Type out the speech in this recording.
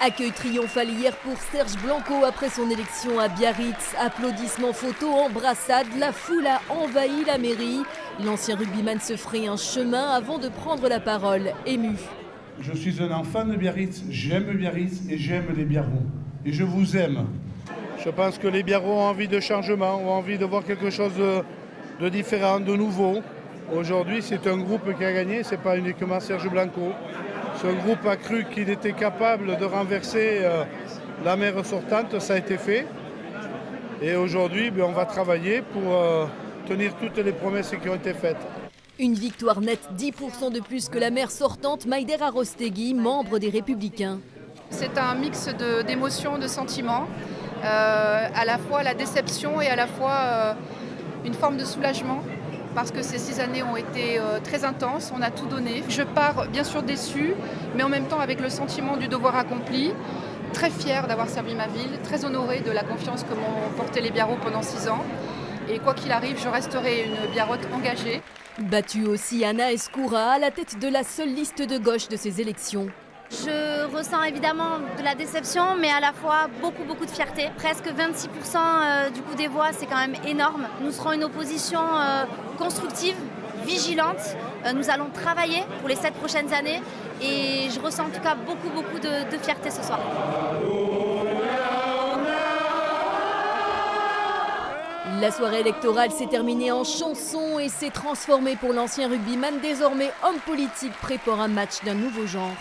Accueil triomphal hier pour Serge Blanco après son élection à Biarritz. Applaudissements, photos, embrassades, la foule a envahi la mairie. L'ancien rugbyman se ferait un chemin avant de prendre la parole, ému. Je suis un enfant de Biarritz, j'aime Biarritz et j'aime les Biarros. Et je vous aime. Je pense que les Biarros ont envie de changement, ont envie de voir quelque chose de différent, de nouveau. Aujourd'hui, c'est un groupe qui a gagné, ce n'est pas uniquement Serge Blanco. Ce groupe a cru qu'il était capable de renverser la maire sortante, ça a été fait. Et aujourd'hui, on va travailler pour tenir toutes les promesses qui ont été faites. Une victoire nette, 10% de plus que la maire sortante Maïder Arostegui, membre des Républicains. C'est un mix d'émotions, de sentiments, à la fois la déception et à la fois une forme de soulagement. Parce que ces 6 années ont été très intenses, on a tout donné. Je pars bien sûr déçue, mais en même temps avec le sentiment du devoir accompli, très fière d'avoir servi ma ville, très honorée de la confiance que m'ont porté les Biarros pendant 6 ans. Et quoi qu'il arrive, je resterai une Biarrotte engagée. Battue aussi, Anna Escoura à la tête de la seule liste de gauche de ces élections. Je ressens évidemment de la déception, mais à la fois beaucoup de fierté. Presque 26% du coup des voix, c'est quand même énorme. Nous serons une opposition constructive, vigilante. Nous allons travailler pour les 7 prochaines années et je ressens en tout cas beaucoup de fierté ce soir. La soirée électorale s'est terminée en chanson et s'est transformée pour l'ancien rugbyman, désormais homme politique, prêt pour un match d'un nouveau genre.